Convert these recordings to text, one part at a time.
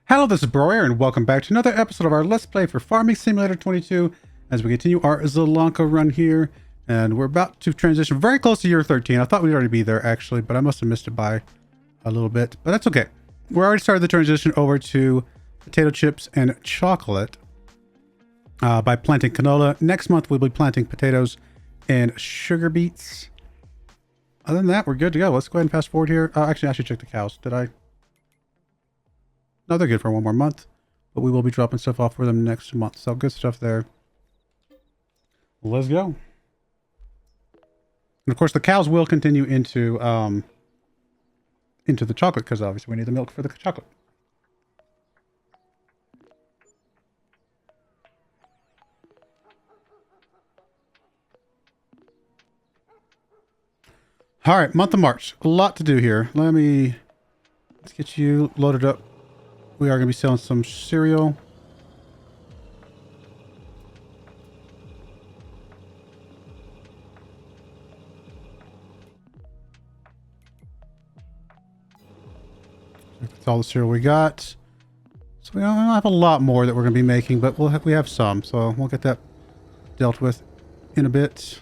Hello, this is Broyar, and welcome back to another episode of our Let's Play for Farming Simulator 22 as we continue our Zielonka run here. And we're about to transition very close to year 13. I thought we'd already be there, actually, but I must have missed it by a little bit. But that's okay. We already started the transition over to potato chips and chocolate by planting canola. Next month, we'll be planting potatoes and sugar beets. Other than that, we're good to go. Let's go ahead and fast forward here. Actually, I should check the cows. Did I? No, they're good for one more month, but we will be dropping stuff off for them next month. So good stuff there. Let's go. And of course, the cows will continue into the chocolate because obviously we need the milk for the chocolate. All right, month of March. A lot to do here. Let's get you loaded up. We are going to be selling some cereal. That's all the cereal we got. So we don't have a lot more that we're going to be making, but we have some. So we'll get that dealt with in a bit.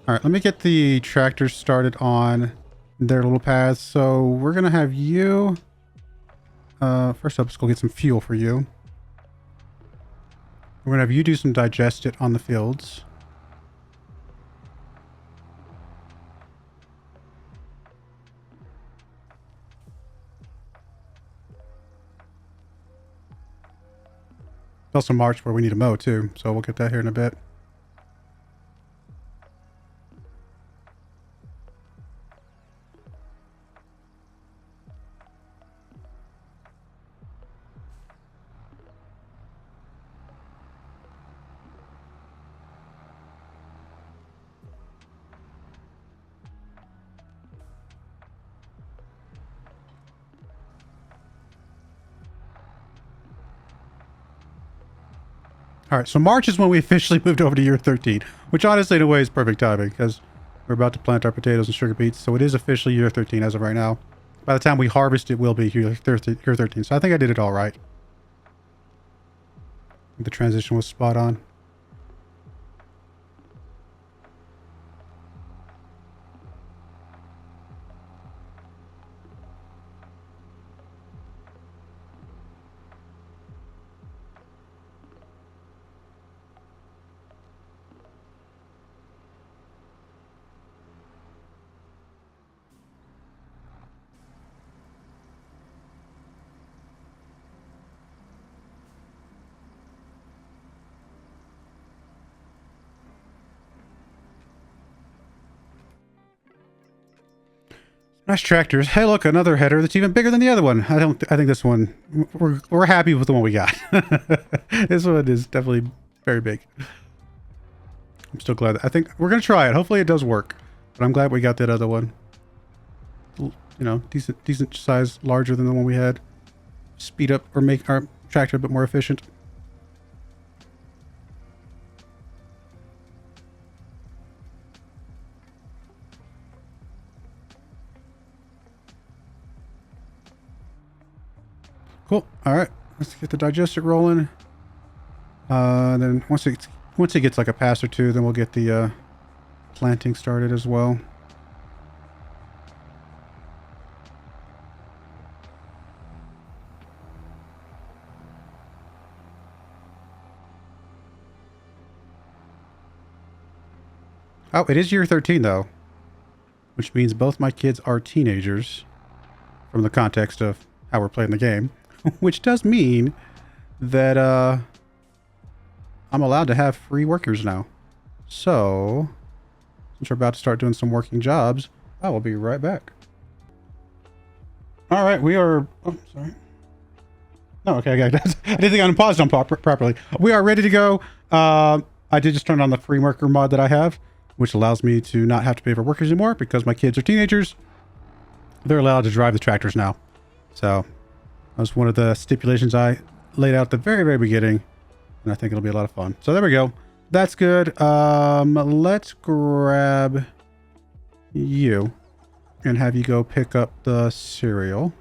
All right, let me get the tractors started on their little paths. So we're gonna have you first up, let's go get some fuel for you. We're gonna have you do some digest it on the fields. Also March where we need to mow too, so we'll get that here in a bit. All right, so March is when we officially moved over to year 13, which honestly in a way is perfect timing because we're about to plant our potatoes and sugar beets. So it is officially year 13 as of right now. By the time we harvest, it will be year 13. So I think I did it all right. The transition was spot on. Nice tractors. Hey, look, another header that's even bigger than the other one. I think this one, we're happy with the one we got. This one is definitely very big. I'm still glad. I think we're going to try it. Hopefully it does work. But I'm glad we got that other one. You know, decent size, larger than the one we had. Speed up or make our tractor a bit more efficient. Cool. All right, let's get the digest it rolling. Then once it gets like a pass or two, then we'll get the planting started as well. Oh, it is year 13 though, which means both my kids are teenagers from the context of how we're playing the game. Which does mean that I'm allowed to have free workers now. So, since we're about to start doing some working jobs, I will be right back. All right, we are... Oh, sorry. No, okay, I didn't think I unpaused on properly. We are ready to go. I did just turn on the free worker mod that I have, which allows me to not have to pay for workers anymore because my kids are teenagers. They're allowed to drive the tractors now. So... that was one of the stipulations I laid out at the very, very beginning. And I think it'll be a lot of fun. So there we go. That's good. Let's grab you. and have you go pick up the cereal.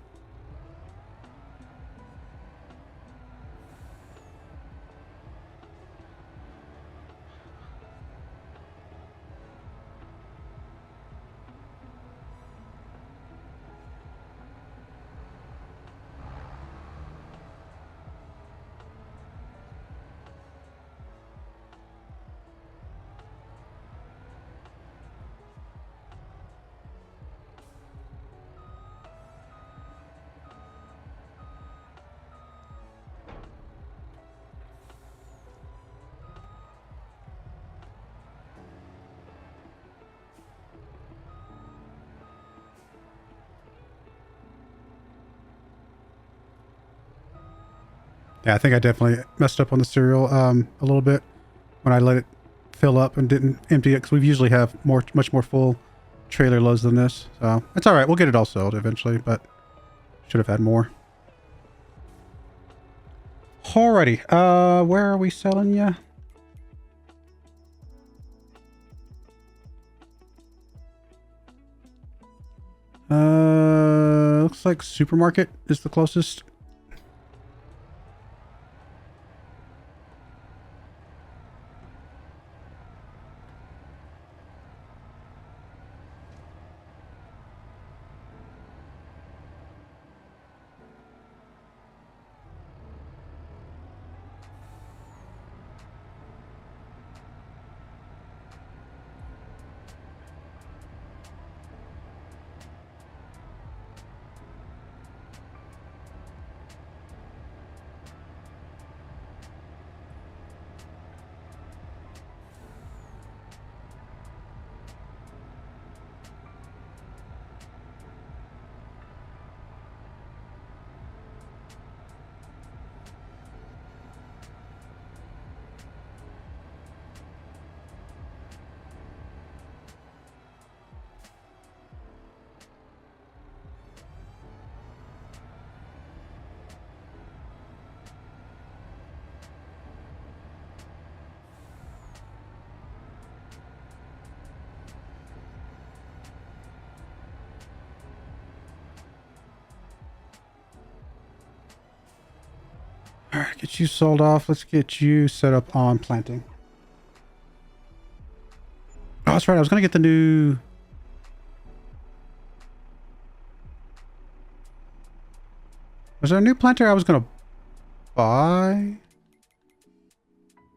Yeah, I think I definitely messed up on the cereal a little bit when I let it fill up and didn't empty it, because we usually have much more full trailer loads than this. So it's all right. We'll get it all sold eventually, but should have had more. Alrighty. Where are we selling ya? Looks like supermarket is the closest. All right, get you sold off. Let's get you set up on planting. Oh, that's right. I was going to get the new... Was there a new planter I was going to buy?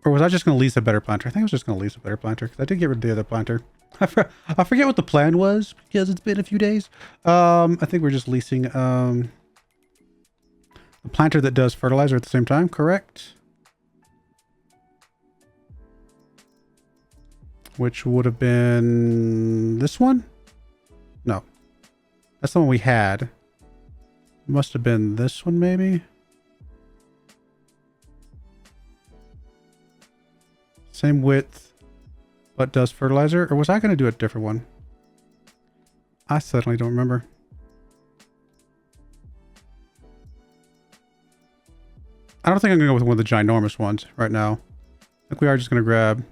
Or was I just going to lease a better planter? I think I was just going to lease a better planter, because I did get rid of the other planter. I forget what the plan was, because it's been a few days. I think we're just leasing a planter that does fertilizer at the same time, correct? Which would have been this one? No. That's the one we had. Must have been this one, maybe? Same width, but does fertilizer? Or was I going to do a different one? I suddenly don't remember. I don't think I'm going to go with one of the ginormous ones right now. I think we are just going to grab...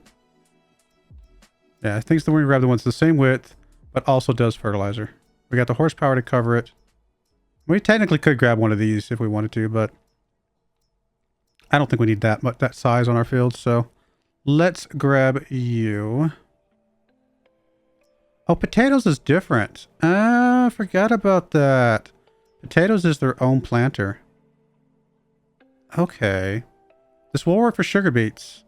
Yeah, I think it's the one we grab the one's the same width, but also does fertilizer. We got the horsepower to cover it. We technically could grab one of these if we wanted to, but I don't think we need that size on our field, so let's grab you. Oh, potatoes is different. Ah, I forgot about that. Potatoes is their own planter. Okay. This will work for sugar beets.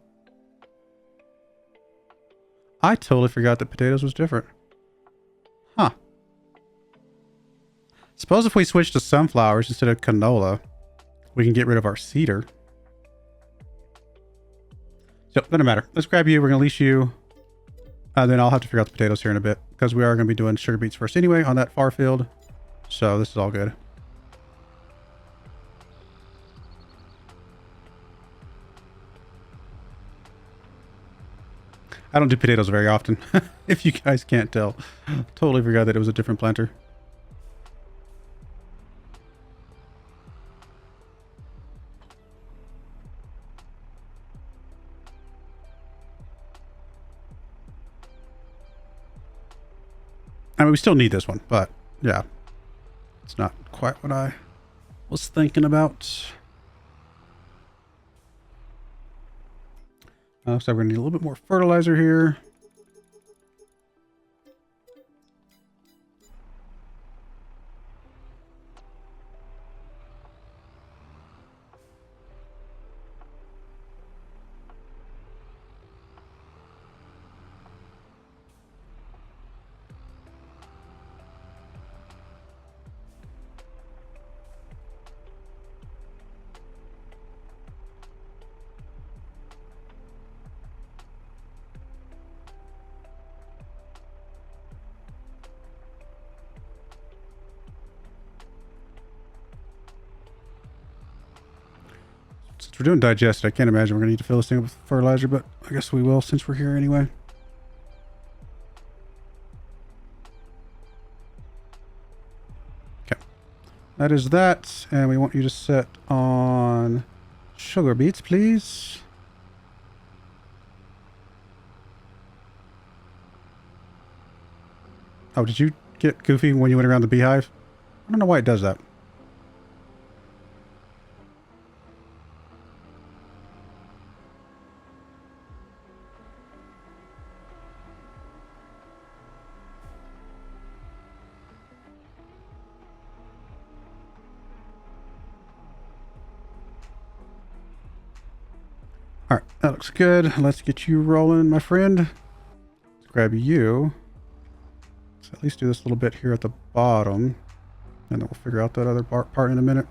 I totally forgot that potatoes was different. Huh. Suppose if we switch to sunflowers instead of canola, we can get rid of our cedar. So, doesn't matter. Let's grab you. We're going to leash you. Then I'll have to figure out the potatoes here in a bit, because we are going to be doing sugar beets first anyway on that far field. So this is all good. I don't do potatoes very often, if you guys can't tell. Totally forgot that it was a different planter. I mean, we still need this one, but yeah, it's not quite what I was thinking about. Looks like we're gonna need a little bit more fertilizer here. Since we're doing digested, I can't imagine we're going to need to fill this thing up with fertilizer, but I guess we will since we're here anyway. Okay. That is that, and we want you to set on sugar beets, please. Oh, did you get goofy when you went around the beehive? I don't know why it does that. All right, that looks good. Let's get you rolling, my friend. Let's grab you. Let's at least do this little bit here at the bottom, and then we'll figure out that other part in a minute.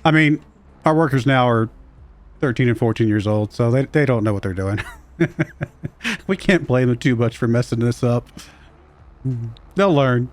I mean, our workers now are 13 and 14 years old, so they don't know what they're doing. We can't blame them too much for messing this up. They'll learn.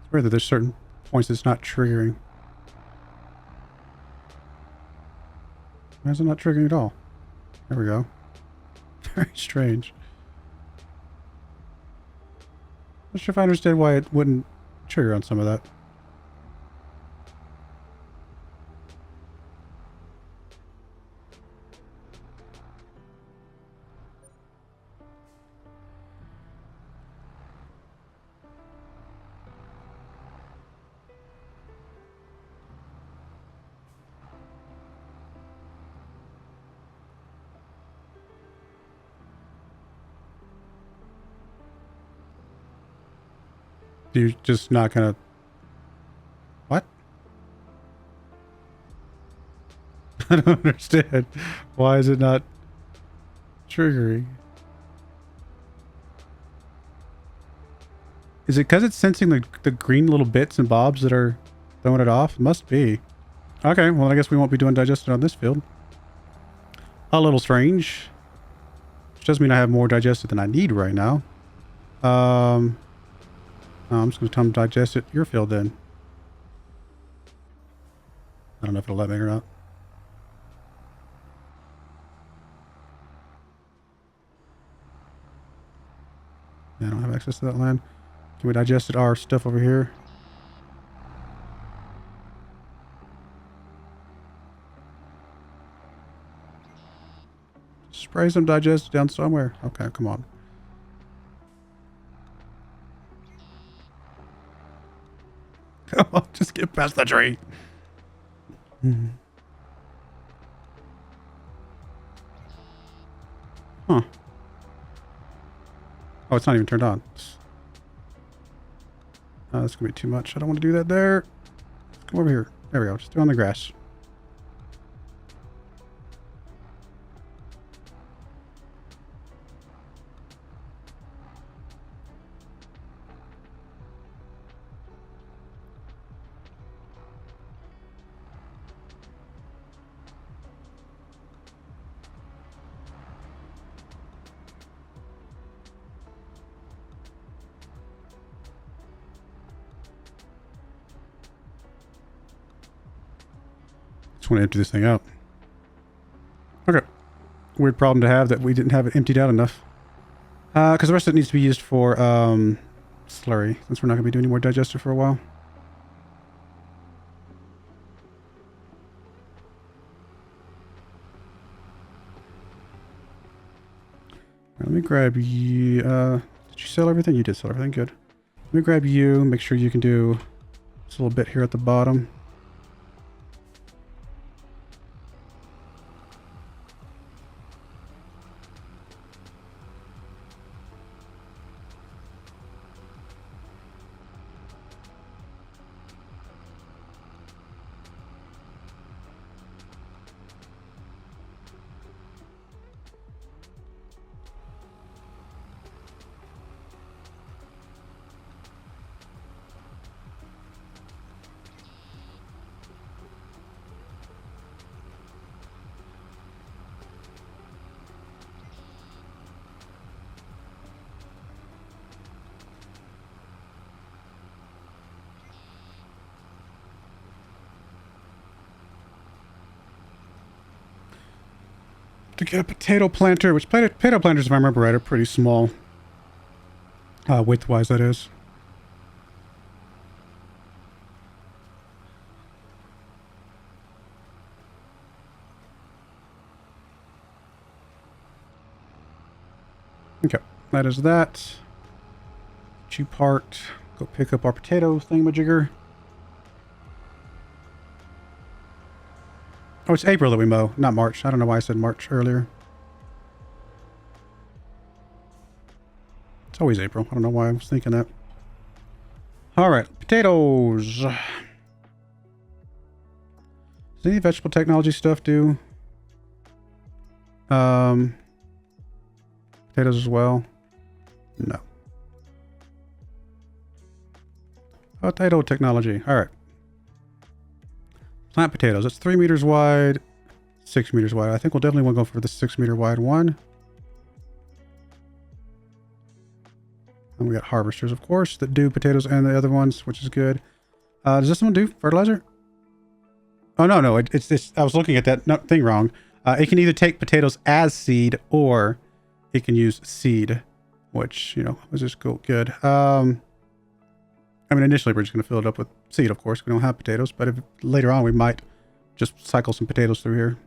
It's weird that there's certain points it's not triggering. Why is it not triggering at all? There we go. Very strange. Not sure if I understand why it wouldn't trigger on some of that. You're just not gonna... What? I don't understand. Why is it not triggering. Is it because it's sensing the green little bits and bobs that are throwing it off? It must be. Okay, well, I guess we won't be doing digestion on this field. A little strange. Which does mean I have more digested than I need right now. I'm just going to tell them to digest it your field then. I don't know if it'll let me or not. Yeah, I don't have access to that land. Can we digest it? Our stuff over here. Spray some digest down somewhere. Okay, come on. Come on, just get past the tree. Huh. Oh, it's not even turned on. That's going to be too much. I don't want to do that there. Come over here. There we go. Just do it on the grass. Just want to empty this thing out. Okay. Weird problem to have that we didn't have it emptied out enough. Because the rest of it needs to be used for slurry, since we're not going to be doing any more digester for a while. Let me grab you. Did you sell everything? You did sell everything. Good. Let me grab you. Make sure you can do this little bit here at the bottom. To get a potato planter, which potato planters, if I remember right, are pretty small. Width-wise, that is. Okay, that is that. Get you parked. Go pick up our potato thingamajigger. Oh, it's April that we mow, not March. I don't know why I said March earlier. It's always April. I don't know why I was thinking that. All right, potatoes. Does any vegetable technology stuff do? Potatoes as well? No. Potato technology. All right. Plant potatoes. That's 3 meters wide, 6 meters wide. I think we'll definitely want to go for the 6 meter wide one. And we got harvesters, of course, that do potatoes and the other ones, which is good. Does this one do fertilizer? Oh, no. It's this. I was looking at that thing wrong. It can either take potatoes as seed or it can use seed, which, you know, was just good. I mean, initially we're just going to fill it up with seed, of course. We don't have potatoes, but if later on we might just cycle some potatoes through here.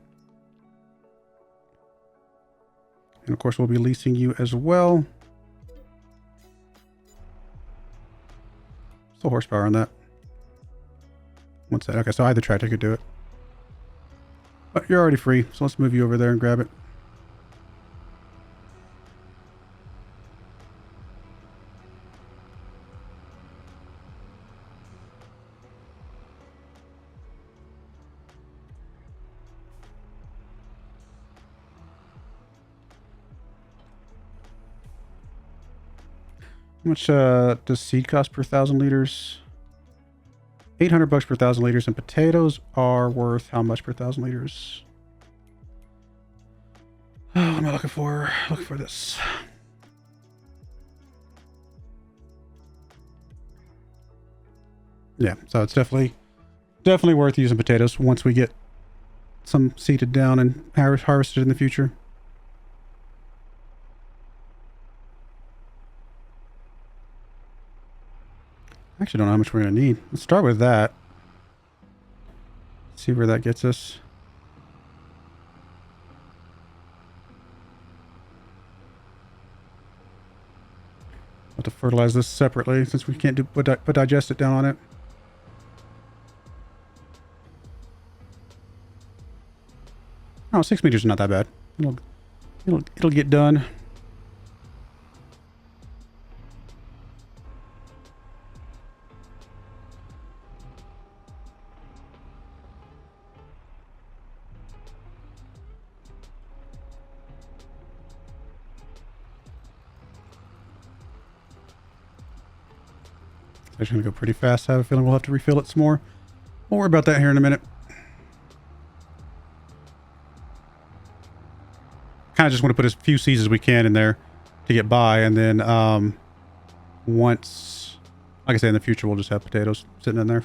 And of course we'll be leasing you as well. Still horsepower on that. What's that? Okay, so either tractor could do it. But you're already free, so let's move you over there and grab it. How much does seed cost per 1,000 liters? 800 bucks per 1,000 liters, and potatoes are worth how much per 1,000 liters? Oh, what am I looking for? Looking for this. Yeah, so it's definitely worth using potatoes once we get some seeded down and harvested in the future. I actually don't know how much we're going to need. Let's start with that. See where that gets us. I'll have to fertilize this separately since we can't put digest it down on it. Oh, 6 meters is not that bad. It'll get done. It's going to go pretty fast. I have a feeling we'll have to refill it some more. We'll worry about that here in a minute. Kind of just want to put as few seeds as we can in there to get by, and then once, like I say, in the future, we'll just have potatoes sitting in there.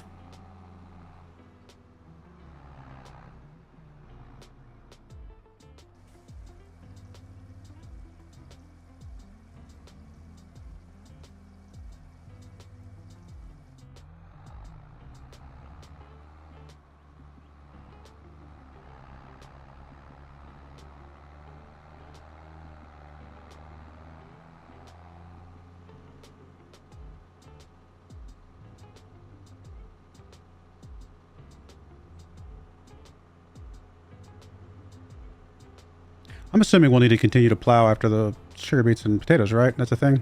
I'm assuming we'll need to continue to plow after the sugar beets and potatoes, right? That's a thing?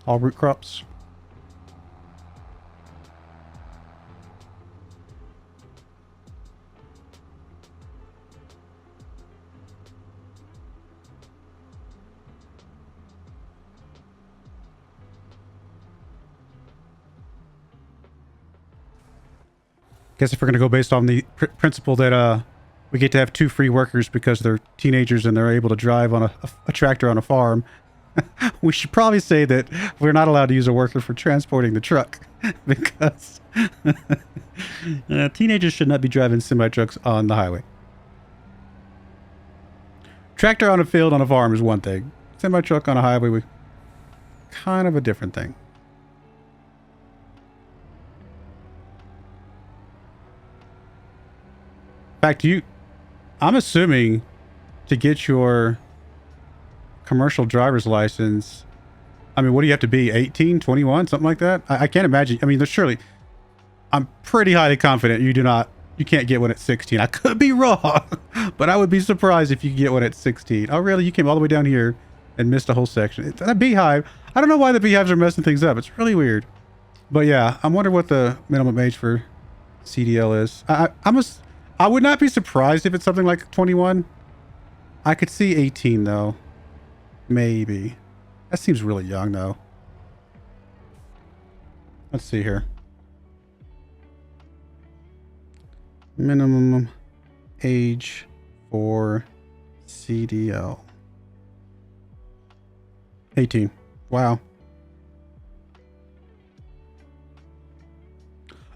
All root crops? Guess if we're going to go based on the principle that we get to have 2 free workers because they're teenagers and they're able to drive on a tractor on a farm, we should probably say that we're not allowed to use a worker for transporting the truck because teenagers should not be driving semi-trucks on the highway. Tractor on a field on a farm is one thing. Semi-truck on a highway, kind of a different thing. In fact, I'm assuming to get your commercial driver's license, I mean, what do you have to be? 18, 21, something like that? I can't imagine. I mean, there's surely, I'm pretty highly confident you can't get one at 16. I could be wrong, but I would be surprised if you get one at 16. Oh, really? You came all the way down here and missed a whole section. That beehive, I don't know why the beehives are messing things up. It's really weird. But yeah, I'm wondering what the minimum age for CDL is. I would not be surprised if it's something like 21. I could see 18 though. Maybe. That seems really young though. Let's see here. Minimum age for CDL. 18. Wow.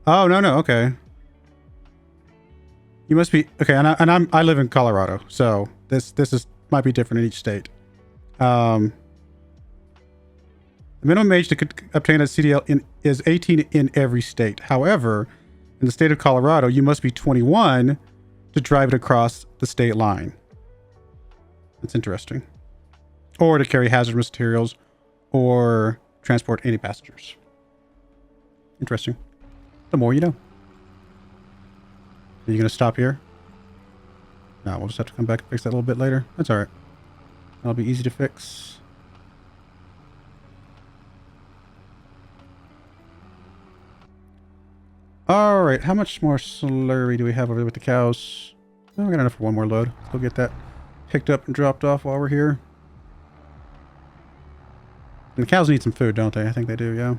Oh, no. Okay. You must be okay, and I live in Colorado, so this might be different in each state. The minimum age to obtain a CDL is 18 in every state. However, in the state of Colorado, you must be 21 to drive it across the state line. That's interesting. Or to carry hazardous materials or transport any passengers. Interesting. The more you know. Are you going to stop here? No, we'll just have to come back and fix that a little bit later. That's all right. That'll be easy to fix. All right. How much more slurry do we have over there with the cows? Oh, we got enough for one more load. Let's go get that picked up and dropped off while we're here. And the cows need some food, don't they? I think they do, yeah.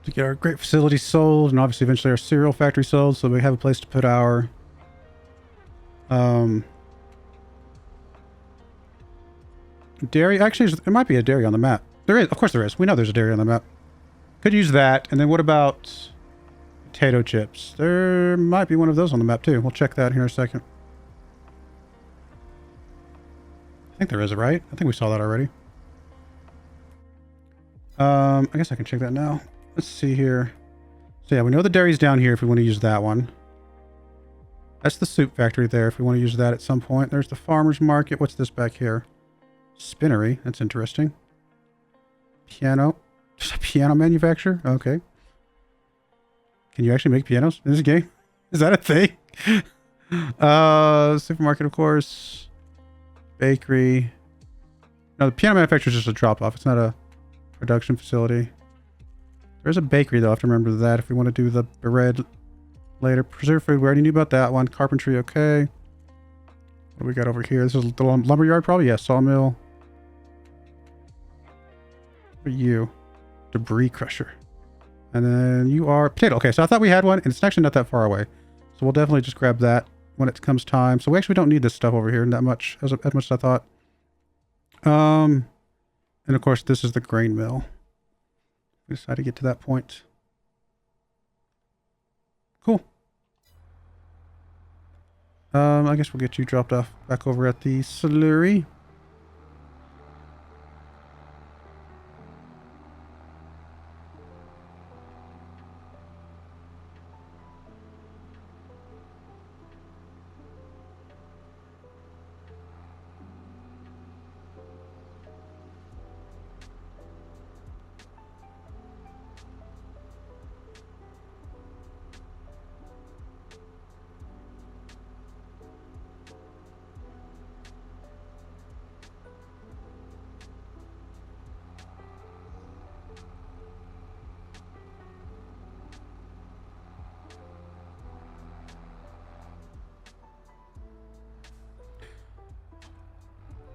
To get our great facility sold, and obviously eventually our cereal factory sold, so we have a place to put our dairy. Actually, there might be a dairy on the map. There is, of course there is. We know there's a dairy on the map. Could use that. And then what about potato chips? There might be one of those on the map too. We'll check that here in a second. I think there is, right? I think we saw that already. I guess I can check that now. Let's see here. So yeah, we know the dairy's down here if we want to use that one. That's the soup factory there if we want to use that at some point. There's the farmer's market. What's this back here? Spinnery. That's interesting. Piano. There's a piano manufacturer? Okay. Can you actually make pianos in this game? Is that a thing? Supermarket, of course. Bakery. No, the piano manufacturer is just a drop-off. It's not a production facility. There's a bakery, though. I have to remember that if we want to do the bread later. Preserved food. We already knew about that one. Carpentry, okay. What do we got over here? This is the lumberyard, probably? Yeah, sawmill. What are you? Debris crusher. And then you are potato. Okay, so I thought we had one, and it's actually not that far away. So we'll definitely just grab that when it comes time. So we actually don't need this stuff over here that much, as much as I thought. And of course, this is the grain mill. We decided to get to that point. Cool. I guess we'll get you dropped off back over at the slurry.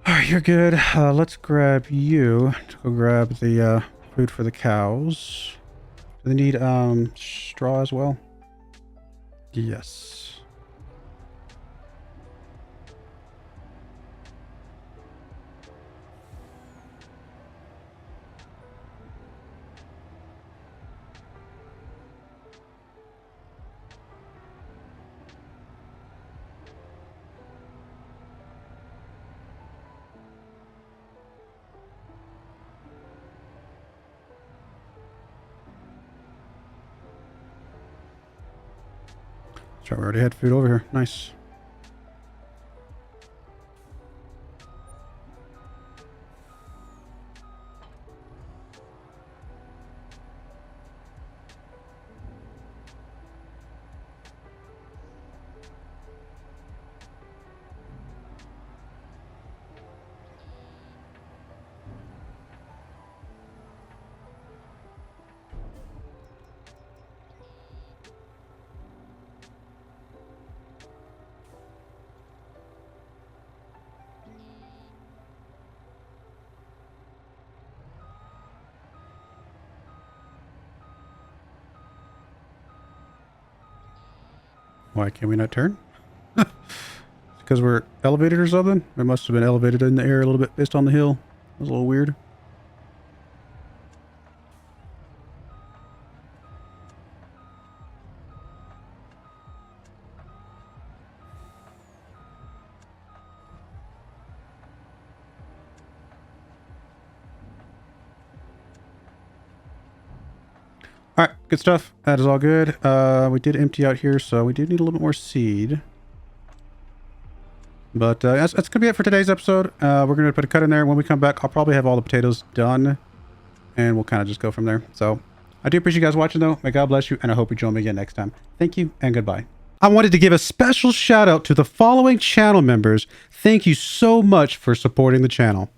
Alright, you're good. Let's grab you to go grab the food for the cows. Do they need straw as well? Yes. So we already had food over here. Nice. Why can we not turn? Because we're elevated or something? It must have been elevated in the air a little bit based on the hill. That was a little weird. All right, good stuff. That is all good. We did empty out here, so we do need a little bit more seed. But that's going to be it for today's episode. We're going to put a cut in there. When we come back, I'll probably have all the potatoes done. And we'll kind of just go from there. So I do appreciate you guys watching, though. May God bless you, and I hope you join me again next time. Thank you, and goodbye. I wanted to give a special shout out to the following channel members. Thank you so much for supporting the channel.